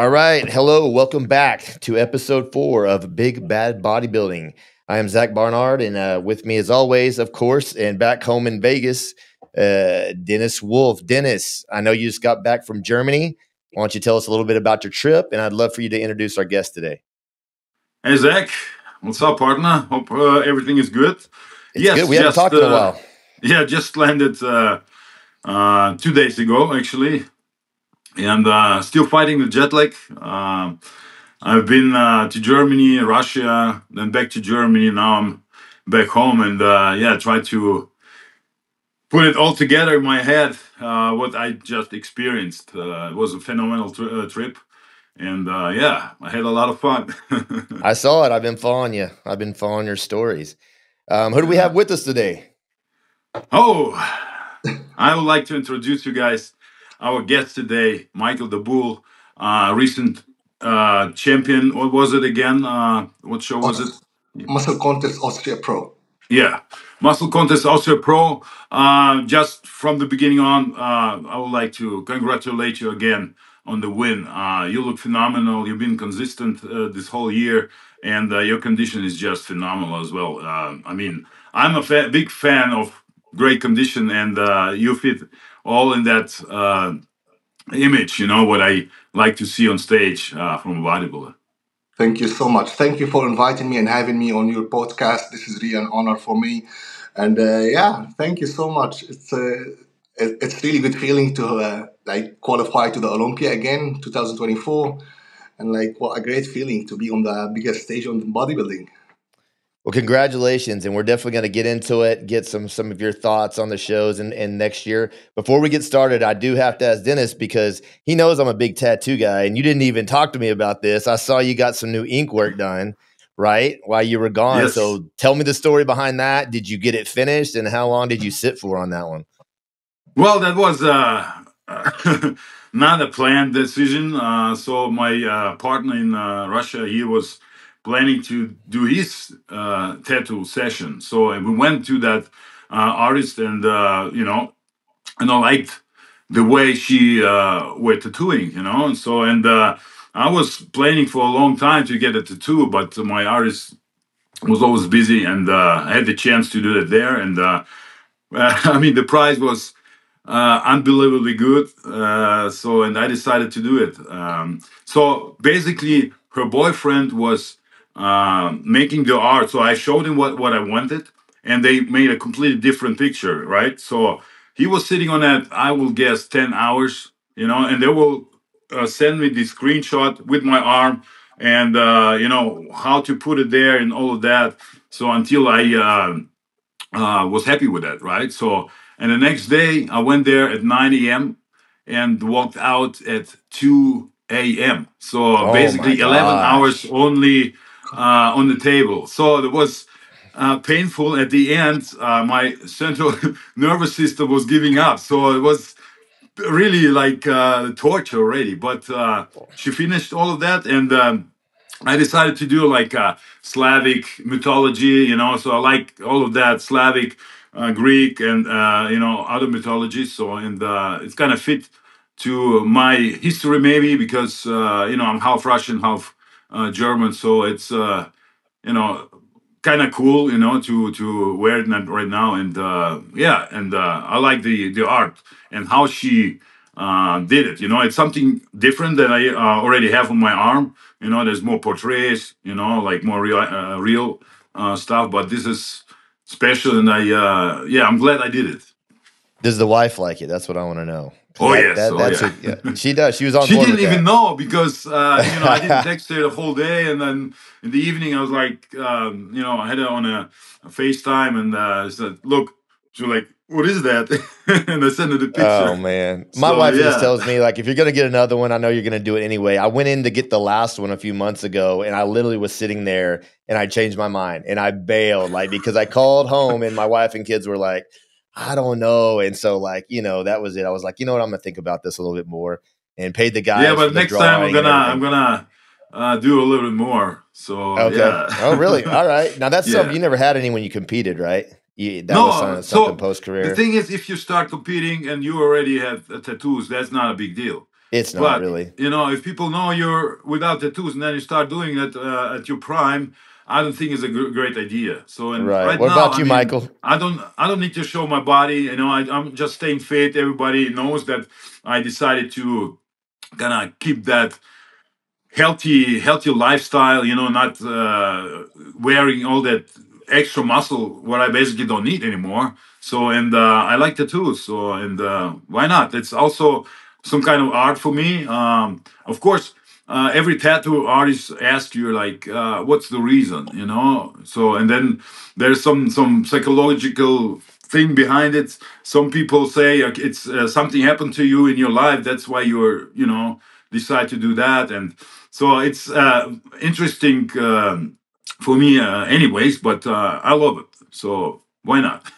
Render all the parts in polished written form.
All right. Hello. Welcome back to episode 4 of Big Bad Bodybuilding. I am Zach Barnard, and with me, as always, of course, and back home in Vegas, Dennis Wolf. Dennis, I know you just got back from Germany. Why don't you tell us a little bit about your trip? And I'd love for you to introduce our guest today. Hey, Zach. What's up, partner? Hope everything is good. It's good. We haven't talked in a while. Yeah, just landed 2 days ago, actually. And still fighting the jet lag. I've been to Germany, Russia, then back to Germany. Now I'm back home, and try to put it all together in my head. What I just experienced. It was a phenomenal trip, and I had a lot of fun. I saw it. I've been following you. I've been following your stories. Who do we have with us today? Oh, I would like to introduce you guys. Our guest today, Michael Daboul, recent champion. What was it again? What show was it? Muscle Contest Austria Pro. Yeah, Muscle Contest Austria Pro. Just from the beginning on, I would like to congratulate you again on the win. You look phenomenal. You've been consistent this whole year, and your condition is just phenomenal as well. I'm a big fan of great condition, and you fit all in that image, what I like to see on stage from a bodybuilder. Thank you so much. Thank you for inviting me and having me on your podcast. This is really an honor for me. And thank you so much. It's really good feeling to qualify to the Olympia again, 2024. And what a great feeling to be on the biggest stage on bodybuilding. Well, congratulations, and we're definitely going to get into it, get some of your thoughts on the shows and next year. Before we get started, I do have to ask Dennis, because he knows I'm a big tattoo guy, and you didn't even talk to me about this. I saw you got some new ink work done, right, while you were gone. Yes. So tell me the story behind that. Did you get it finished, and how long did you sit for on that one? Well, that was not a planned decision. So my partner in Russia, he was planning to do his tattoo session. So we went to that artist, and and I liked the way she were tattooing, and I was planning for a long time to get a tattoo, but my artist was always busy, and I had the chance to do that there, and the price was unbelievably good. And I decided to do it. So basically, her boyfriend was making the art. So I showed him what I wanted, and they made a completely different picture, right? So he was sitting on that, I will guess, 10 hours, and they will send me the screenshot with my arm and, how to put it there and all of that. So until I was happy with that, right? So, and the next day I went there at 9 a.m. and walked out at 2 a.m. So basically 11 hours only on the table. So it was painful at the end. My central nervous system was giving up. So it was really like torture already. But she finished all of that, and I decided to do like Slavic mythology, so I like all of that, Slavic, Greek, and, other mythologies. So, and it's kind of fit to my history, maybe, because, I'm half Russian, half German. So it's, kind of cool, to wear it right now. And, I like the art and how she did it. It's something different that I already have on my arm. There's more portraits, like more real stuff. But this is special, and I'm glad I did it. Does the wife like it? That's what I want to know. Oh, yes. She does. She was on board. She didn't even know, because, I didn't text her the whole day. And then in the evening, I was like, I had her on a FaceTime, and I said, look, she was like, what is that? And I sent her the picture. Oh, man. My wife just tells me, like, if you're going to get another one, I know you're going to do it anyway. I went in to get the last one a few months ago, and I literally was sitting there, and I changed my mind, and I bailed, because I called home, and my wife and kids were like, I don't know. And so, that was it. I was like, you know what? I'm going to think about this a little bit more, and paid the guy. Yeah, but next time I'm gonna do a little bit more. So, okay. Yeah. Oh, really? All right. Now, that's something you never had any when you competed, right? Was something post-career. The thing is, if you start competing and you already have tattoos, that's not a big deal. It's not But really. if people know you're without tattoos and then you start doing it at your prime, I don't think it's a great idea. So, and Right. right What now, about I you, mean, Michael? I don't need to show my body. I'm just staying fit. Everybody knows that I decided to kind of keep that healthy lifestyle, not wearing all that extra muscle what I basically don't need anymore. So, and I like tattoos, so, and why not? It's also some kind of art for me. Of course, every tattoo artist asks you like, what's the reason, so, and then there's some psychological thing behind it. Some people say it's something happened to you in your life, that's why you're decide to do that. And so it's interesting for me, anyways. But I love it. So why not?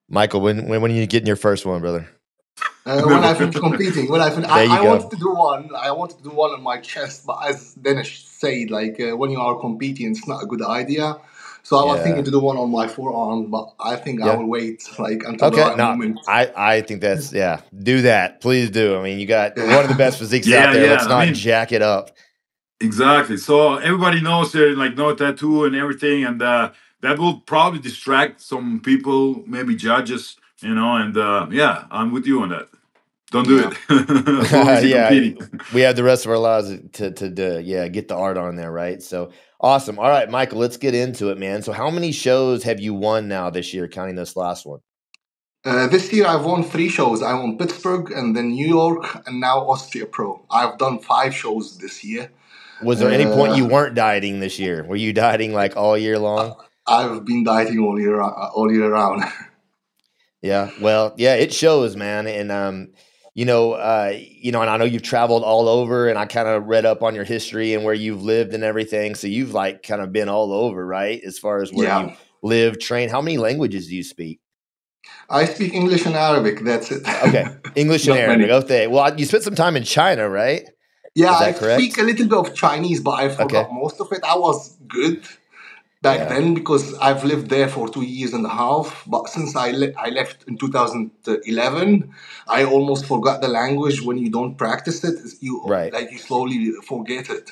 Michael, when are you getting your first one, brother? When I Never. finish competing, There you I wanted go. to do one. I wanted to do one on my chest, but as Dennis said, like when you are competing, it's not a good idea. So I was thinking Yeah. to do one on my forearm, but I think I Yeah. will wait like until the Okay. right No, moment. I think that's yeah. Do that, please do. I mean, you got one of the Yeah. best physiques out Yeah, there. yeah. Let's I not mean, jack it up. exactly. So everybody knows they're like no tattoo and everything, and that will probably distract some people, maybe judges, and yeah, I'm with you on that. Don't do Yeah. it as long as you're Yeah, competing. we have the rest of our lives to yeah get the art on there, right? So awesome. All right, Michael, let's get into it, man. So how many shows have you won now this year, counting this last one? This year I've won 3 shows. I won Pittsburgh and then New York and now Austria Pro. I've done 5 shows this year. Was there any point you Uh, weren't dieting this year? Were you dieting like all year long? I've been dieting all year round. Yeah. Well, yeah, it shows, man. And and I know you've traveled all over, and I kind of read up on your history and where you've lived and everything. So you've like kind of been all over, right? As far as where you Yeah. live, train. How many languages do you speak? I speak English and Arabic. That's it. Okay, English and Not Arabic. many. Okay. Well, you spent some time in China, right? Yeah, Is I that speak a correct? little bit of Chinese, but I Okay. forgot most of it. I was good back Yeah. then because I've lived there for 2 years and a half. But since I left in 2011, I almost forgot the language. When you don't practice it, Right. you slowly forget it.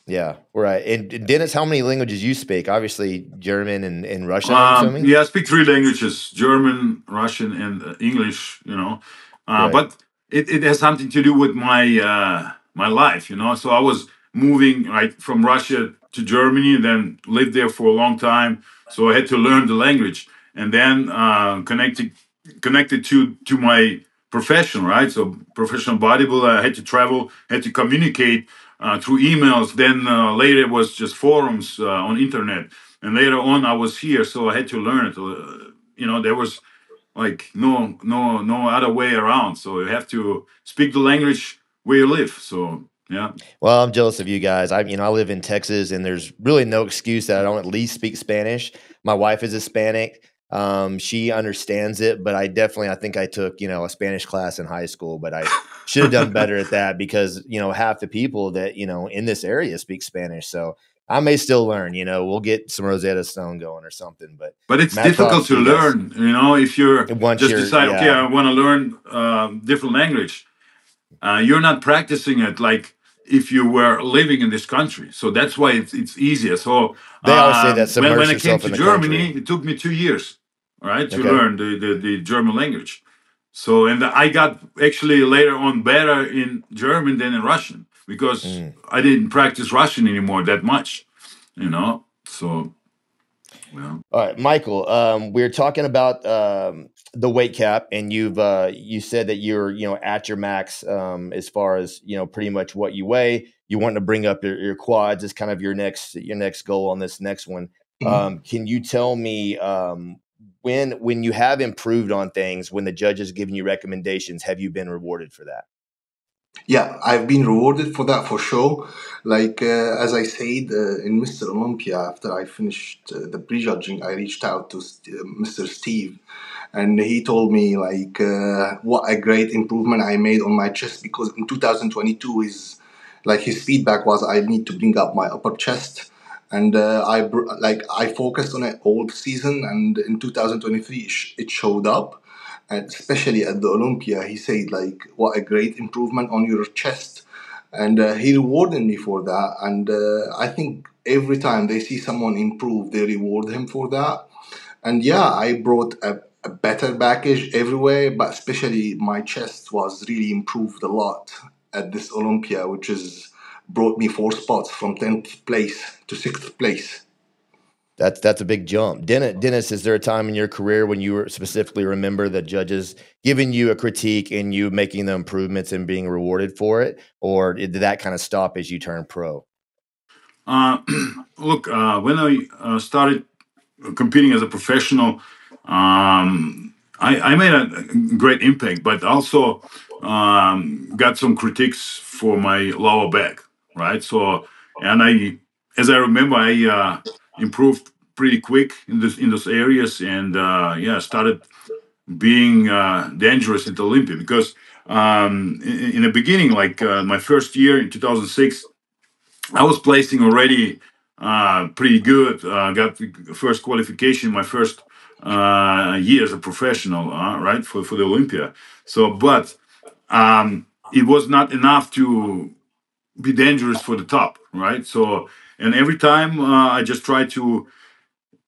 Yeah. Right. And Dennis, how many languages you speak? Obviously, German and Russian. I'm assuming. Yeah, I speak three languages: German, Russian, and English. Right. But it has something to do with my life. So I was moving right from Russia to Germany, and then lived there for a long time. So I had to learn the language, and then connected to my profession, right? So professional bodybuilder, I had to travel, had to communicate through emails. Then later it was just forums on internet, and later on I was here, so I had to learn it. There was like no other way around. So you have to speak the language where you live. So yeah. Well, I'm jealous of you guys. I live in Texas, and there's really no excuse that I don't at least speak Spanish. My wife is Hispanic. She understands it, but I think I took, a Spanish class in high school, but I should have done better at that because, half the people that, in this area speak Spanish. So I may still learn, we'll get some Rosetta Stone going or something, but But it's mad difficult props to to you guys. learn, if you're Once just you're, decide, okay, yeah, I want to learn different language. You're not practicing it like if you were living in this country. So that's why it's easier. So they always say that when submerge I came yourself to in the Germany, country. it took me 2 years, right, to Okay. learn the German language. So, and I got actually later on better in German than in Russian because Mm. I didn't practice Russian anymore that much. So, well. All right, Michael. We're talking about the weight cap, and you said that you're at your max as far as pretty much what you weigh. You want to bring up your quads as kind of your next goal on this next one. Mhm. Can you tell me when you have improved on things, when the judges giving you recommendations, have you been rewarded for that? Yeah, I've been rewarded for that for sure. Like as I said in Mr. Olympia, after I finished the prejudging, I reached out to Mr. Steve, and he told me like what a great improvement I made on my chest because in 2022 his feedback was I need to bring up my upper chest. And I focused on it all season, and in 2023 it showed up. and especially at the Olympia, he said like, "What a great improvement on your chest," and he rewarded me for that. And I think every time they see someone improve, they reward him for that. And yeah, I brought a better package everywhere, but especially my chest was really improved a lot at this Olympia, which is brought me 4 spots from 10th place to 6th place. That's a big jump. Dennis, is there a time in your career when you specifically remember the judges giving you a critique and you making the improvements and being rewarded for it? Or did that kind of stop as you turned pro? Look, when I started competing as a professional, I made a great impact, but also got some critiques for my lower back, right? So, and as I remember, I improved pretty quick in those areas, and started being dangerous at Olympia because in the beginning, like my first year in 2006. I was placing already pretty good. Got the first qualification my first year as a professional, right, for the Olympia. So, but it was not enough to be dangerous for the top, right? So, and every time I just try to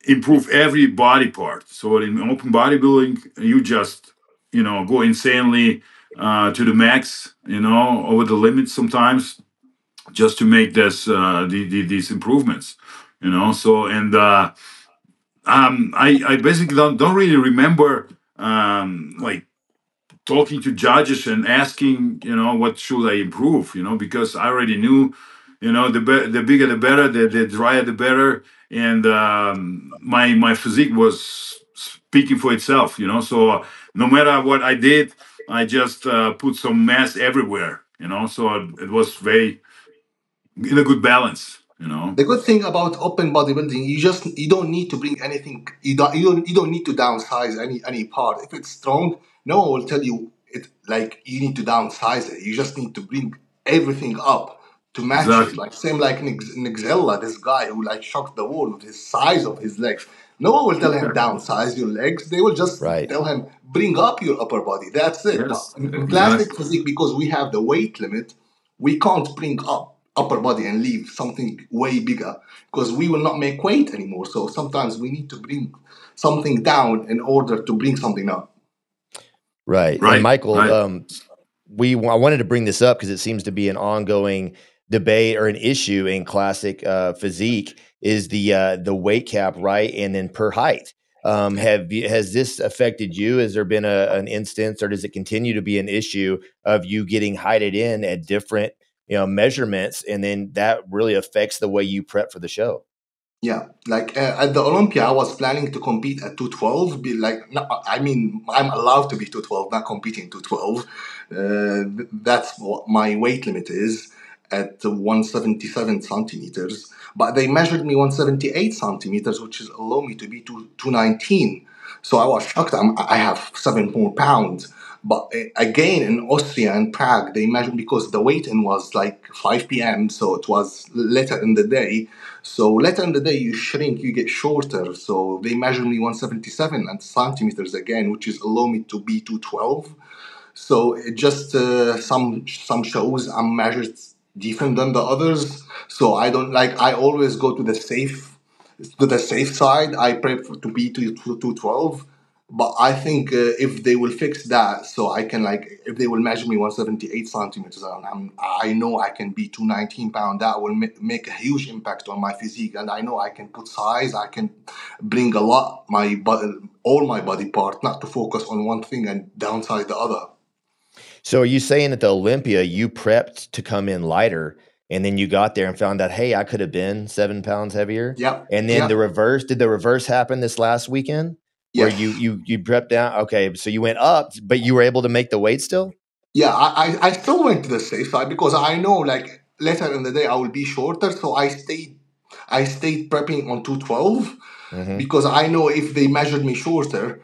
improve every body part. So in open bodybuilding, you just go insanely to the max, over the limit sometimes just to make these improvements, So and I basically don't really remember like talking to judges and asking what should I improve, because I already knew, the bigger the better, the drier the better, and my physique was speaking for itself, So no matter what I did, I just put some mass everywhere, So it was very in a good balance. The good thing about open bodybuilding, you don't need to bring anything. You don't need to downsize any part. If it's strong, no one will tell you it like you need to downsize it. You just need to bring everything up to match it. Exactly. Like same like Nixella, this guy who like shocked the world with his size of his legs. No one will tell him downsize your legs. They will just Right. tell him bring up your upper body. That's it. But Yes, in classic exactly. physique, because we have the weight limit, we can't bring up upper body and leave something way bigger because we will not make weight anymore. So sometimes we need to bring something down in order to bring something up. Right. And Right, Michael, right. I wanted to bring this up because it seems to be an ongoing debate or an issue in classic physique is the weight cap, right? And then per height. Has this affected you? Has there been an instance, or does it continue to be an issue of you getting heighted in at different measurements, and then that really affects the way you prep for the show? Yeah, like at the Olympia, I was planning to compete at 212. Be like, no, I mean, I'm allowed to be 212, not competing 212. That's what my weight limit is at 177 centimeters. But they measured me 178 centimeters, which is allow me to be 219. So I was shocked. I have 7 more pounds. But again, in Austria and Prague, they measured because the weigh-in was like 5 p.m. So it was later in the day. So later in the day, you shrink, you get shorter. So they measured me 177 centimeters again, which is allow me to be 212. So it just some shows I'm measured different than the others. So I don't like. I always go to the safe side. I prep to be to 212. But I think if they will fix that, so I can like, if they will measure me 178 centimeters, and I know I can be 219 pound, that will make a huge impact on my physique. And I know I can put size, I can bring a lot, all my body part, not to focus on one thing and downsize the other. So are you saying at the Olympia, you prepped to come in lighter, and then you got there and found out, hey, I could have been 7 pounds heavier? Yeah. And then Yeah. did the reverse happen this last weekend? Where Yes. you prepped down? Okay, so you went up, but you were able to make the weight still? Yeah, I still went to the safe side because I know like later in the day I will be shorter. So I stayed prepping on 212 Mm-hmm. because I know if they measured me shorter,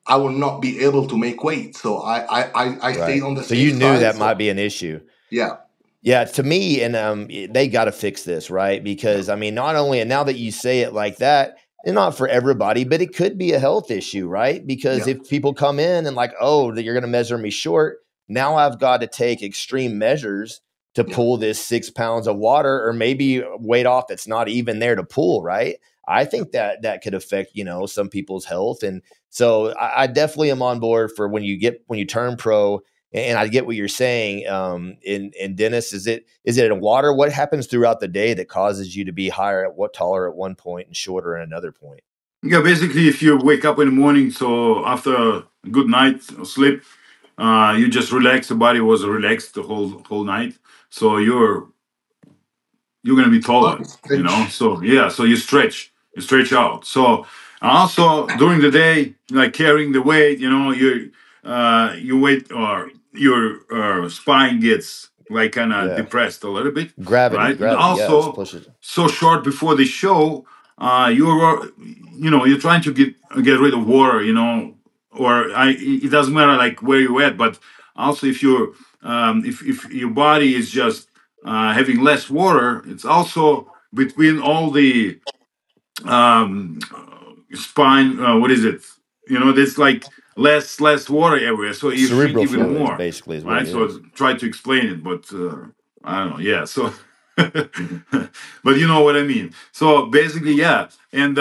I will not be able to make weight. So I stayed Right. on the So safe you knew side. that So might be an issue. yeah, Yeah, to me, and they got to fix this, right? Because I mean, not only, and now that you say it like that, not for everybody, but it could be a health issue, right? Because if people come in and like, oh, that you're going to measure me short, now I've got to take extreme measures to pull this 6 pounds of water, or maybe weight off that's not even there to pull, right? I think that could affect, some people's health. And so I definitely am on board for when you turn pro. And I get what you're saying. And Dennis, is it in water? What happens throughout the day that causes you to be taller at one point and shorter at another point? Yeah, basically, if you wake up in the morning, so after a good night of sleep, you just relax. The body was relaxed the whole night, so you're gonna be taller, So so you stretch out. So also during the day, like carrying the weight, your weight or your spine gets like kind of depressed a little bit, gravity, and also so short before the show, you're trying to get rid of water, it doesn't matter like where you're at, but also if you're if your body is just having less water, it's also between all the spine. What is it? There's like less water everywhere, so you shrink even more. Basically, is right. So try to explain it, but I don't know. Yeah. So, but you know what I mean. So basically, yeah, and.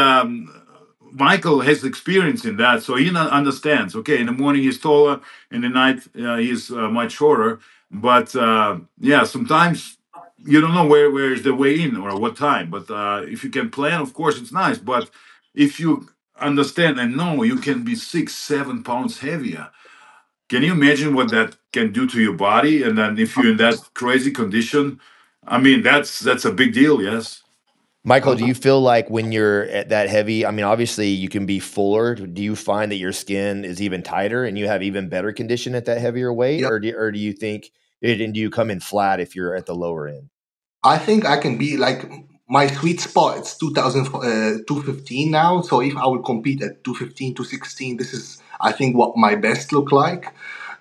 Michael has experience in that, so he understands. Okay, in the morning he's taller, in the night he's much shorter. But sometimes you don't know where is the way in or what time. But if you can plan, of course, it's nice. But if you understand and know you can be 6-7 pounds heavier, can you imagine what that can do to your body? And then if you're in that crazy condition, I mean, that's a big deal. Yes. Michael, do you feel like when you're at that heavy, I mean, obviously you can be fuller. Do you find that your skin is even tighter and you have even better condition at that heavier weight? Or do you think, do you come in flat if you're at the lower end? I think I can be like, my sweet spot, it's 215 now. So if I will compete at 215, 216, this is, I think, what my best look like.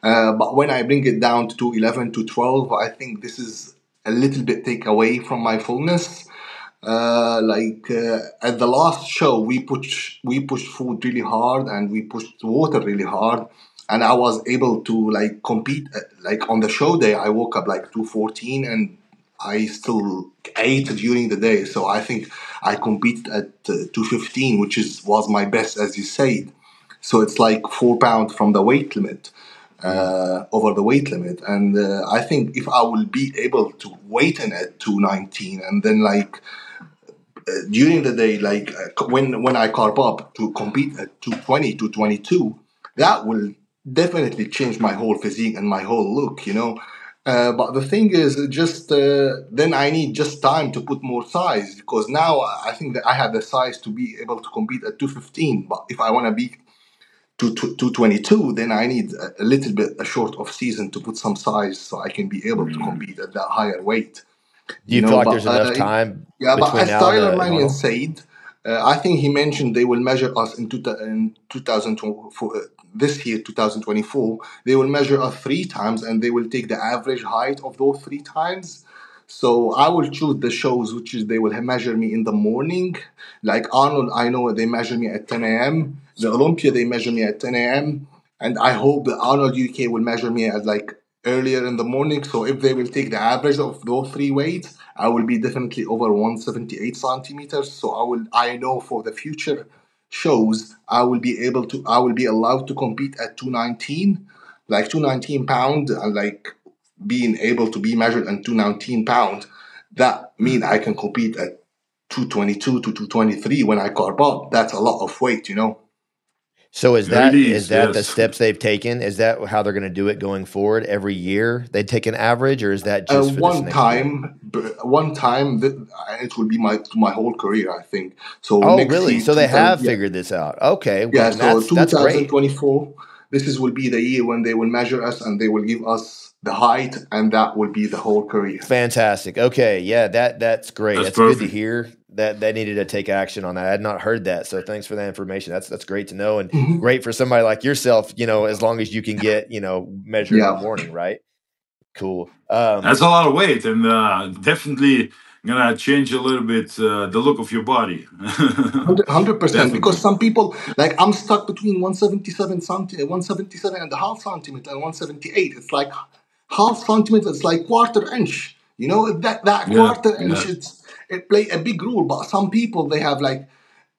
But when I bring it down to 211, 212, I think this is a little bit take away from my fullness. At the last show, we pushed food really hard and we pushed water really hard, and I was able to like compete. Like on the show day, I woke up like 214, and I still ate during the day. So I think I competed at 215, which was my best, as you said. So it's like 4 pounds from the weight limit. Over the weight limit, and I think if I will be able to weight in at 219, and then like during the day, like when I carb up to compete at 220, 222, that will definitely change my whole physique and my whole look, But the thing is, just then I need just time to put more size, because now I think that I have the size to be able to compete at 215. But if I want to be 222, then I need a little bit a short off season to put some size so I can be able to compete at that higher weight. Do you feel like there's enough time? Yeah, but as Tyler Mannion said, I think he mentioned they will measure us in 2024. This year, 2024, they will measure us 3 times, and they will take the average height of those 3 times. So I will choose the shows which is they will measure me in the morning. Like Arnold, I know they measure me at 10 a.m. The Olympia, they measure me at 10 a.m. And I hope the Arnold UK will measure me at like earlier in the morning. So if they will take the average of those 3 weights, I will be definitely over 178 centimeters. So I know for the future shows, I will be allowed to compete at 219, like 219 pound, and like being able to be measured at 219 pound. That mean I can compete at 222 to 223 when I carb up. That's a lot of weight, So is that the steps they've taken? Is that how they're going to do it going forward? Every year they take an average, or is that just for one time? It will be my whole career, I think. So really? So they have figured this out. Okay, yeah. So 2024, this will be the year when they will measure us and they will give us the height, and that will be the whole career. Fantastic. Okay, yeah, that's great. That's good to hear. That they needed to take action on that. I had not heard that, so thanks for that information. That's great to know, and great for somebody like yourself. As long as you can get measured in the morning, right? Cool. That's a lot of weight, and definitely gonna change a little bit the look of your body. 100%, because Definitely. some people, like, I'm stuck between 177 and a half centimeter and 178. It's like half centimeter, it's like quarter inch. That Yeah, quarter inch, yeah. it play a big role. But some people, they have like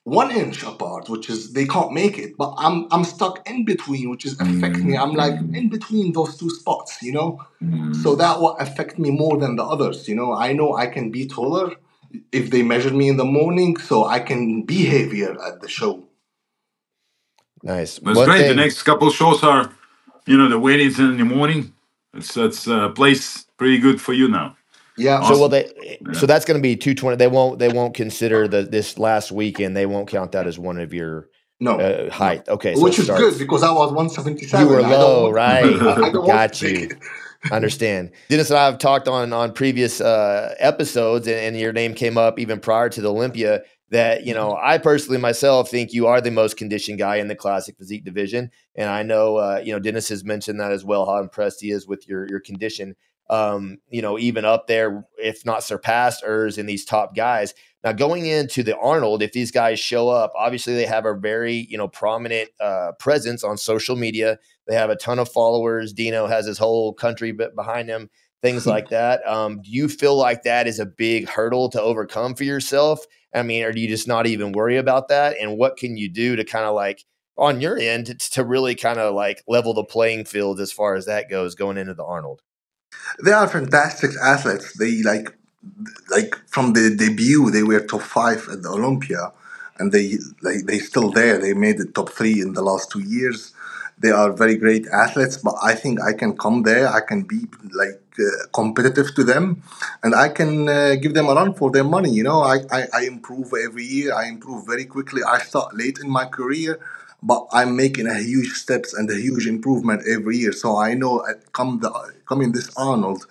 1 inch apart, which is they can't make it. But I'm stuck in between, which is affect me. I'm like Mm, in between those two spots. So mm. that will affect me more than the others. I know I can be taller if they measure me in the morning, so I can be heavier at the show. Nice. That's One great. The thing. next couple shows are, the weightings in the morning. It's place pretty good for you now. Yeah. So will Awesome. they? Yeah. So that's going to be 220. They won't consider this last weekend. They won't count that as one of your No, no. height. Okay, so it Which is good starts. because I was You were 177. I don't low, want. right? I don't want to Got take you. it. Understand. Dennis and I have talked on previous episodes, and your name came up even prior to the Olympia. That I personally myself think you are the most conditioned guy in the classic physique division, and I know Dennis has mentioned that as well. How impressed he is with your condition. Even up there, if not surpassed Urs in these top guys. Now going into the Arnold, if these guys show up, obviously they have a very prominent presence on social media. They have a ton of followers. Dino has his whole country behind him, things like that. Do you feel like that is a big hurdle to overcome for yourself? I mean, or do you just not even worry about that? And what can you do to kind of like on your end to really kind of like level the playing field as far as that goes going into the Arnold? They are fantastic athletes. They like from the debut, they were top five at the Olympia, and they still there. They made the top three in the last 2 years. They are very great athletes, but I think I can come there. I can be like competitive to them, and I can give them a run for their money. I improve every year. I improve very quickly. I start late in my career, but I'm making a huge steps and a huge improvement every year. So I know coming this Arnold,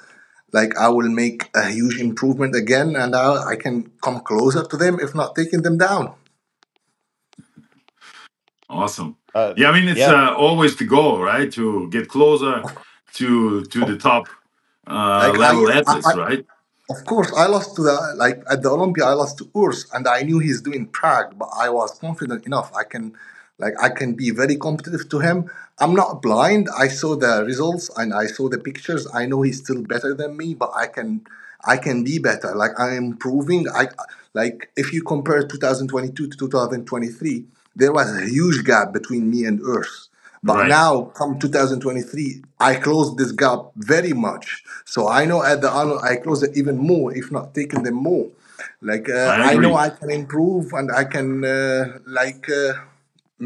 like I will make a huge improvement again, and I can come closer to them, if not taking them down. Awesome. Uh, Yeah, I mean it's yeah, always the goal, right? To get closer to the top Like level athletes, right? of course, I lost to at the Olympia. I lost to Urs, and I knew he's doing Prague, but I was confident enough. I can be very competitive to him. I'm not blind. I saw the results and I saw the pictures. I know he's still better than me, but I can be better. Like I'm improving. Like if you compare 2022 to 2023, there was a huge gap between me and Urs. But Right. now, come 2023, I closed this gap very much. So I know at the Arnold, I close it even more, if not taking them more. Like I I know agree. I can improve and I can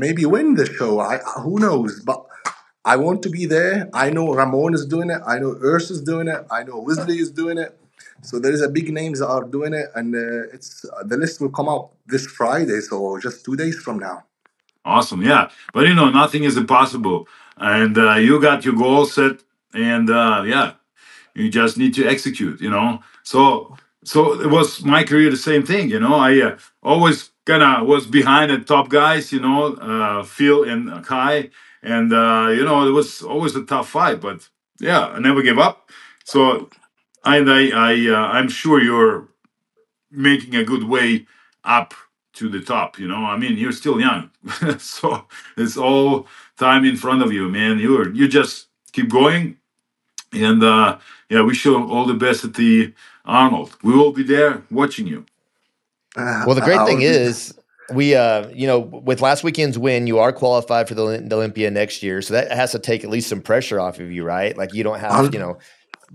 maybe win the show. Who knows? But I want to be there. I know Ramon is doing it. I know Urs is doing it. I know Wesley is doing it. So there is a big names that are doing it, and it's the list will come out this Friday. So just 2 days from now. Awesome. Yeah. But nothing is impossible. And you got your goal set and yeah, you just need to execute. So it was my career the same thing. I always kind of was behind the top guys. Phil and Kai, and it was always a tough fight. But yeah, I never gave up. So I'm sure you're making a good way up to the top. I mean, you're still young, so it's all time in front of you, man. You just keep going, and yeah, we show all the best at the Arnold. We will be there watching you. well, the great I thing will be. is we, with last weekend's win, you are qualified for the Olympia next year. So that has to take at least some pressure off of you, right? Like you don't have,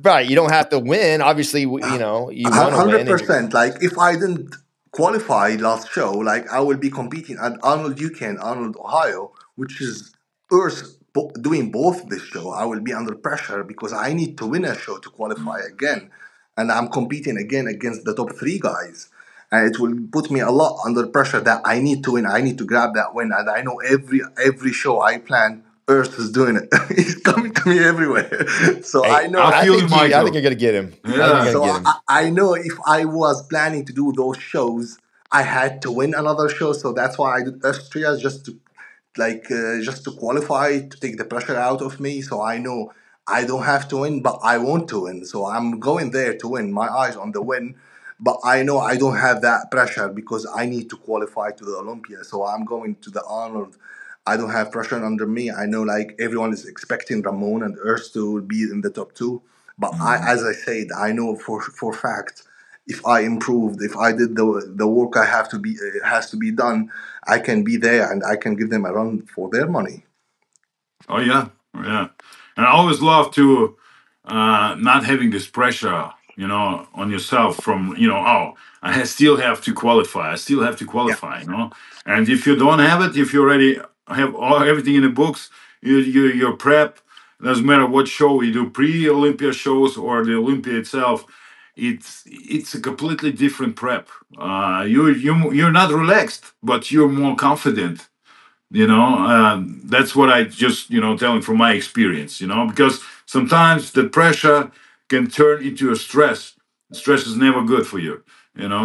right. You don't have to win. Obviously, you want to win and you're, 100%. Like if I didn't qualify last show, like I will be competing at Arnold UK and Arnold Ohio, which is Earth doing both this show. I will be under pressure because I need to win a show to qualify again, and I'm competing again against the top three guys. And it will put me a lot under pressure that I need to win. I need to grab that win, and I know every show I plan, Earth is doing it. He's coming to me everywhere. So I hey, know I I feel you, think I think Michael. you're going to get him. I think you're going Yeah, to so get him. I know if I was planning to do those shows, I had to win another show. So that's why I did Austria just to qualify to take the pressure out of me. So I know I don't have to win, but I want to win. So I'm going there to win. My eyes on the win. But I know I don't have that pressure because I need to qualify to the Olympia. So I'm going to the Arnold. I don't have pressure under me. I know like everyone is expecting Ramon and Urs to be in the top two. But as I said, I know for fact, if I improved, if I did the work I have to be has to be done, I can be there and I can give them a run for their money. Oh yeah, yeah. And I always love to not having this pressure, on yourself from, oh, still have to qualify. I still have to Yeah. qualify. And if you don't have it, if you already have everything in the books, your prep, doesn't matter what show you do, pre-Olympia shows or the Olympia itself, it's a completely different prep. You're not relaxed, but you're more confident. That's what I just telling from my experience. Because sometimes the pressure can turn into a stress. Stress is never good for you.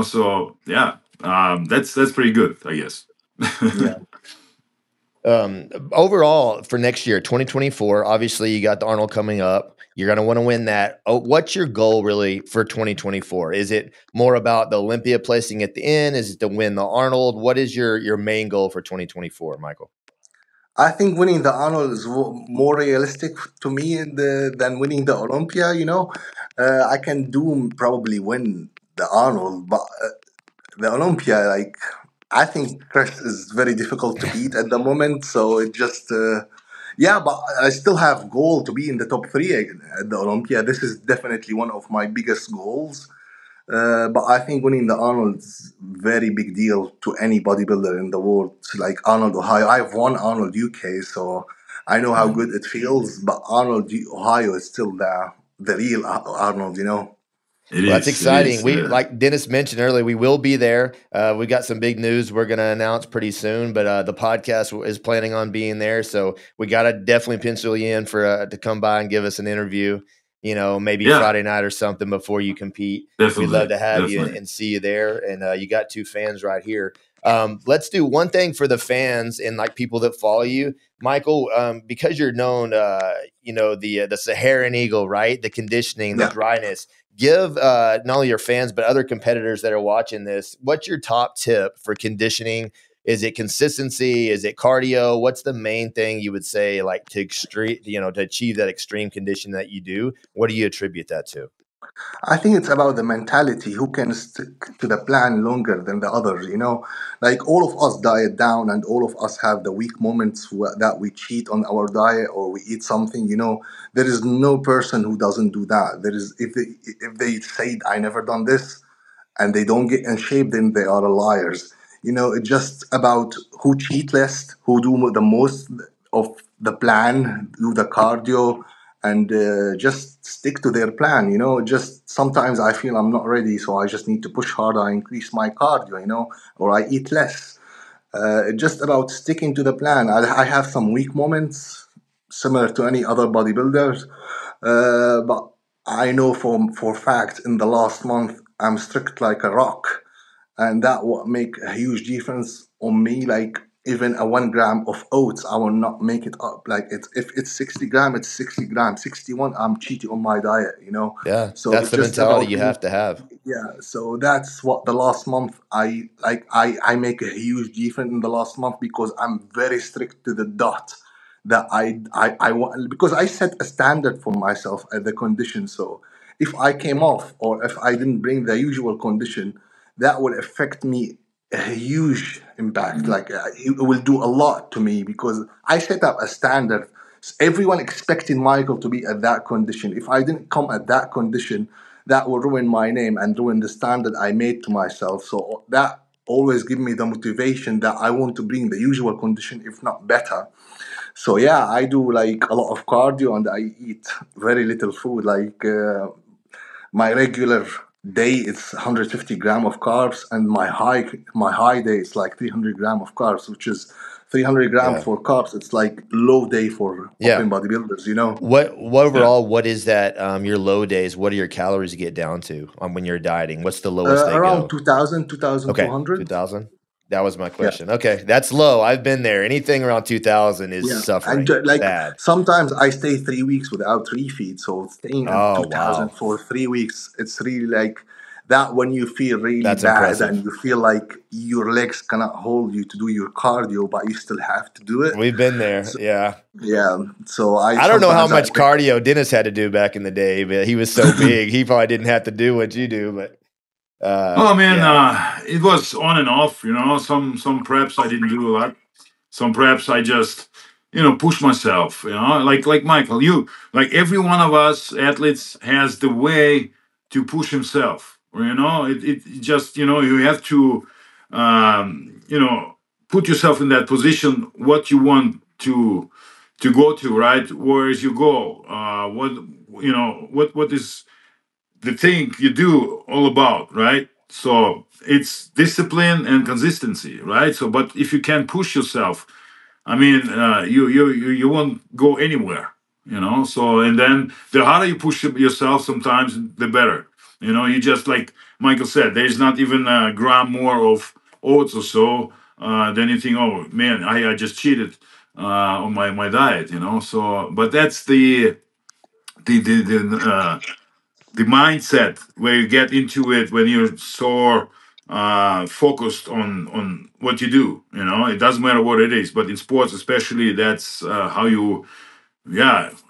So yeah, that's pretty good, I guess. Yeah. Overall for next year, 2024, obviously you got the Arnold coming up. You're going to want to win that. Oh, what's your goal really for 2024? Is it more about the Olympia placing at the end? Is it to win the Arnold? What is your main goal for 2024, Michael? I think winning the Arnold is more realistic to me than winning the Olympia. I can do probably win the Arnold, but the Olympia, like I think Chris is very difficult to beat at the moment. So it just, yeah, but I still have goal to be in the top three at the Olympia. This is definitely one of my biggest goals. But I think winning the Arnold is very big deal to any bodybuilder in the world. Like Arnold Ohio, I've won Arnold UK, so I know how good it feels. But Arnold Ohio is still the real Arnold. It Well, that's is. It exciting. is. We, like Dennis mentioned earlier, we will be there. We got some big news we're going to announce pretty soon, but the podcast is planning on being there. So we got to definitely pencil you in for to come by and give us an interview, maybe Yeah, Friday night or something before you compete. We'd love definitely, to have you definitely. and see you there. And you got two fans right here. Let's do one thing for the fans and like people that follow you, Michael, because you're known, the Saharan eagle, right? The conditioning, the Yeah. dryness. Give not only your fans but other competitors that are watching this, what's your top tip for conditioning? Is it consistency? Is it cardio? What's the main thing you would say, like to to achieve that extreme condition that you do? What do you attribute that to? I think it's about the mentality. Who can stick to the plan longer than the others? Like all of us diet down, and all of us have the weak moments that we cheat on our diet or we eat something. There is no person who doesn't do that. There is if they say I never done this and they don't get in shape, then they are liars. It's just about who cheat less, who do the most of the plan, do the cardio, and just stick to their plan. Just sometimes I feel I'm not ready, so I just need to push harder, I increase my cardio, or I eat less. It's just about sticking to the plan. I have some weak moments, similar to any other bodybuilders, but I know for fact in the last month I'm strict like a rock, and that will make a huge difference on me. Like even a 1 gram of oats, I will not make it up. Like if it's 60 gram, it's 60 gram. 61, I'm cheating on my diet. Yeah, So that's it's the just mentality about you being have to have. yeah, so that's what the last month I make a huge difference in the last month because I'm very strict to the dot that I want because I set a standard for myself at the condition. So if I came off or if I didn't bring the usual condition, that will affect me a huge impact. Like it will do a lot to me because I set up a standard. Everyone expected Michael to be at that condition. If I didn't come at that condition, that will ruin my name and ruin the standard I made to myself. So that always give me the motivation that I want to bring the usual condition, if not better. So yeah, I do like a lot of cardio and I eat very little food. Like my regular day it's 150 gram of carbs, and my high day it's like 300 gram of carbs, which is 300 gram Yeah. for carbs. It's like low day for Yeah. open bodybuilders. What Yeah. overall, what is that your low days? What do your calories get down to when you're dieting? What's the lowest they Around go? 2000, Okay, 2200. 2000. That was my Yeah. question. Okay, that's low. I've been there. Anything around 2000 is Yeah, and suffering like bad. sometimes I stay 3 weeks without refeed, so staying at Oh, 2000 wow. for 3 weeks, it's really like that when you feel really That's bad impressive. and you feel like your legs cannot hold you to do your cardio, but you still have to do it. We've been there. So, Yeah. yeah. So I don't know how sometimes much cardio Dennis had to do back in the day, but he was so big. He probably didn't have to do what you do, but Oh man, yeah. it was on and off. Some preps I didn't do a lot. Some preps I just push myself. Like Michael, like every one of us athletes has the way to push himself. Or it just you have to put yourself in that position. What you want to go to, right? Where is your goal? What is the thing you do all about, right? So it's discipline and consistency, right? So, but if you can push yourself, I mean, you won't go anywhere, So, and then the harder you push yourself, sometimes the better. You just like Michael said, there's not even a gram more of oats or so. Then you think, oh man, I just cheated on my diet, So, but that's the mindset where you get into it when you're so focused on what you do. It doesn't matter what it is, but in sports especially, that's how you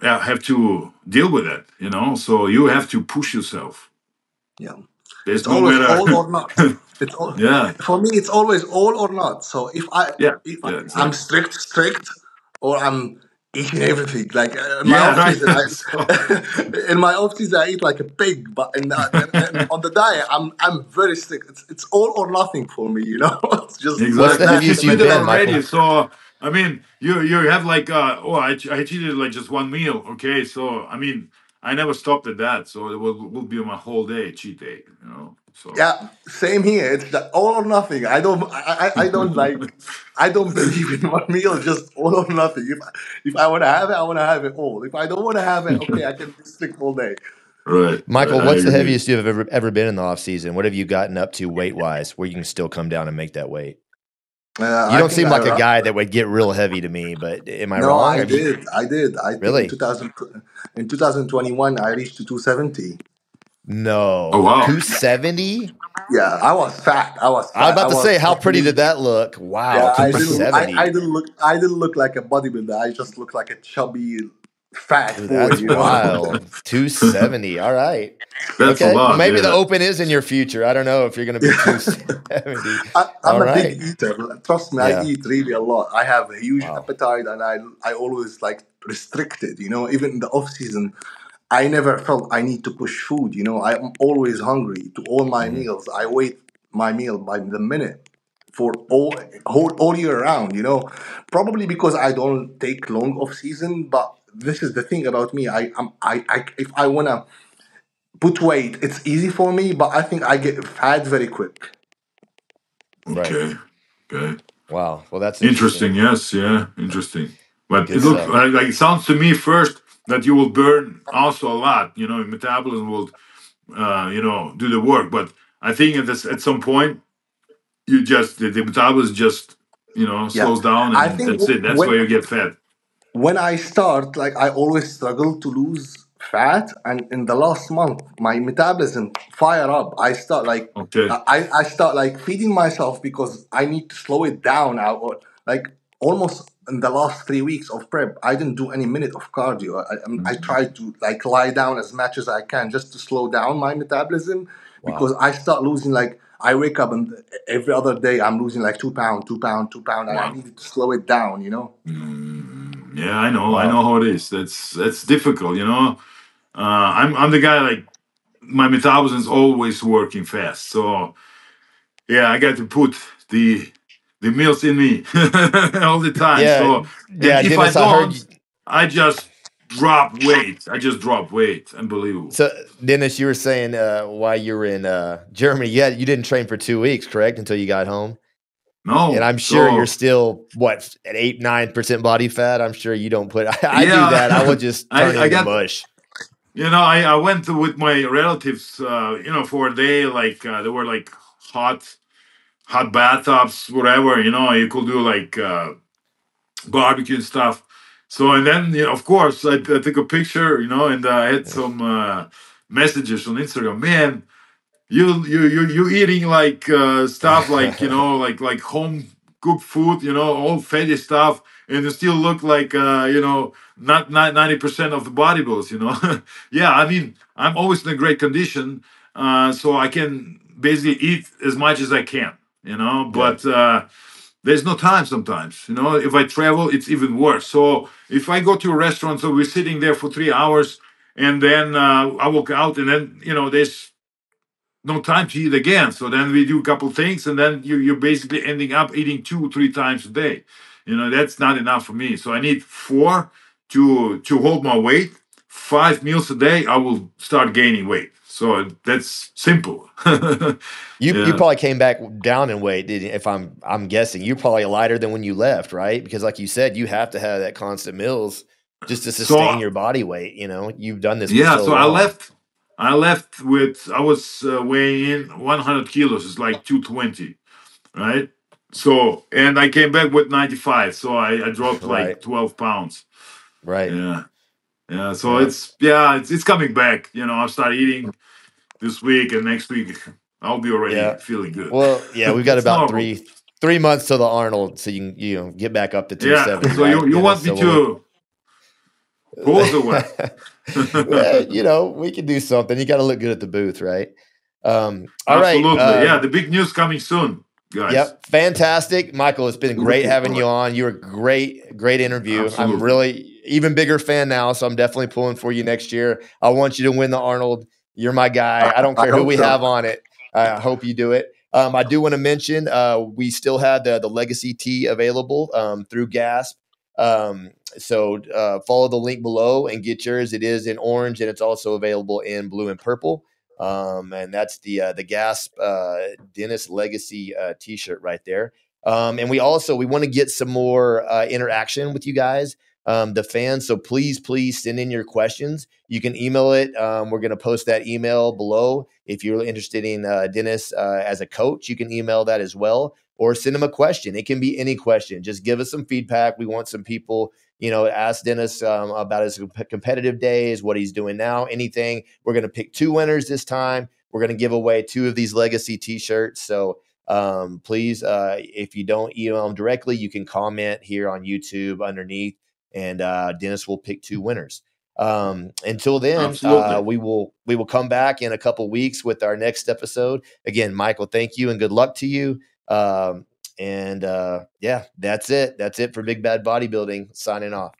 have to deal with it. So you have to push yourself. Yeah. There's It's no always all matter. or not. It's all Yeah, for me. It's always all or not. So yeah, yeah, I'm exactly. strict, or I'm eating everything. Like in my Yeah, off right. season, So, in my off season I eat like a pig. But on the diet, I'm very strict. It's all or nothing for me. It's just What's the exactly. that's You heaviest the you've cheated been, mentality. already, Michael? so I mean, you have like I cheated like just one meal. Okay, so I mean, I never stopped at that, so it will be my whole day cheat day. So. Yeah, same here. It's the all or nothing. I don't like. I don't believe in one meal. Just all or nothing. If I want to have it, I want to have it all. If I don't want to have it, okay, I can be strict all day. Right, Michael, I what's the agree. heaviest you've ever been in the off season? What have you gotten up to weight wise where you can still come down and make that weight? You I don't think seem I like a ru- guy that would get real heavy to me, but am I no, wrong? I Have you did. I did. I think really? in 2021 I reached to 270. Oh No. wow, 270? Yeah, I was fat. I was I was fat. I about to was say, how pretty ugly. did that look? Wow, Yeah, I 270. didn't look. I didn't look like a bodybuilder. I just looked like a chubby, fat Dude, boy. that's wild. 270. All right. that's a Okay. Well, lot. maybe the Yeah, open is in your future. I don't know if you're going to be 270. I'm All a big right. eater. Trust me, I Yeah. eat really a lot. I have a huge Wow. appetite, and I always like restricted. Even in the off season, I never felt I need to push food. I'm always hungry to all my Mhm. meals. I wait my meal by the minute for all year round. Probably because I don't take long off season, but this is the thing about me. I if I wanna put weight, it's easy for me, but I think I get fat very quick. Right. okay, okay. Wow. Well, that's interesting. Interesting. Yes, yeah, interesting. But Good it looks stuff. like it sounds to me first that you will burn also a lot. Your metabolism will do the work. But I think at some point you just the metabolism just Yeah, slows down I and think that's it. That's where you get fat. when I start, like I always struggle to lose fat, and in the last month, my metabolism fire up. I start like Okay. I start like feeding myself because I need to slow it down. Like almost in the last 3 weeks of prep, I didn't do any minute of cardio. I Mhm. tried to like lie down as much as I can just to slow down my metabolism because Wow. I start losing like. I wake up and every other day I'm losing like 2 pound, 2 pound, 2 pound, and I Wow. needed to slow it down. Yeah, I know. I know Wow. how it is. That's difficult. I'm the guy like my metabolism is always working fast. So yeah, I got to put the meals in me all the time. Yeah. So and Yeah. if I Dennis, I heard don't, you. I just drop weight. I just drop weight. Unbelievable. So, Dennis, you were saying why you were in Germany. Yeah, you didn't train for 2 weeks, correct? Until you got home. And No, I'm sure you're so still what at 8-9% body fat. I'm sure you don't put. I do that. I will yeah, just turn I into got. mush. I went with my relatives. For a day. Like there were like hot bathtubs, whatever. You could do like barbecue and stuff. So and then of course I took a picture. And I had some messages on Instagram. Man, you eating like stuff like like home cooked food, all fatty stuff, and you still look like not 90% of the bodybuilders, Yeah, I mean, I'm always in a great condition, so I can basically eat as much as I can, Yeah. but there's no time sometimes. If I travel, it's even worse. So if I go to a restaurant, so we're sitting there for 3 hours, and then I walk out, and then there's no time to eat again. So then we do a couple things, and then you're basically ending up eating 2 or 3 times a day. That's not enough for me. So I need 4 to hold my weight. 5 meals a day, I will start gaining weight. So that's simple. You Yeah. probably came back down in weight, if I'm guessing. You're probably lighter than when you left, right? Because like you said, you have to have that constant meals just to sustain your body weight. You've done this for Yeah, so so long. I left with, I was weighing in 100 kilos. It's like 220, right? So, and I came back with 95. So I dropped Right. like 12 pounds. Right. Yeah. Yeah. So Yeah. it's coming back. I'll start eating this week, and next week I'll be already Yeah. feeling good. Well, yeah, we've got It's about normal. 3 months to the Arnold, so you can get back up to Yeah. 270, So right? you want Dennis? me So when to pause or what? well, we can do something. You got to look good at the booth, right? All right. Absolutely. Yeah. The big news coming soon, guys. Yep. Fantastic. Michael, it's been great having you on. You're a great interview. I'm Absolutely. really even bigger fan now, so I'm definitely pulling for you next year. I want you to win the Arnold. You're my guy. I don't care who hope we so. have on it. I hope you do it. I do want to mention we still have the Legacy Tee available through Gasp. So follow the link below and get yours. It is in orange, and it's also available in blue and purple. And that's the Gasp Dennis Legacy T-shirt right there. And we want to get some more interaction with you guys, the fans. So please send in your questions. You can email it. We're going to post that email below. If you're interested in Dennis as a coach, you can email that as well, or send him a question. It can be any question. Just give us some feedback. We want some people, ask Dennis about his competitive days, what he's doing now, anything. We're going to pick 2 winners this time. We're going to give away 2 of these Legacy T-shirts. So please, if you don't email them directly, you can comment here on YouTube underneath, and Dennis will pick 2 winners. Until then, we will come back in a couple weeks with our next episode. Again, Michael, thank you and good luck to you. Yeah, that's it. That's it for Big Bad Bodybuilding. Signing off.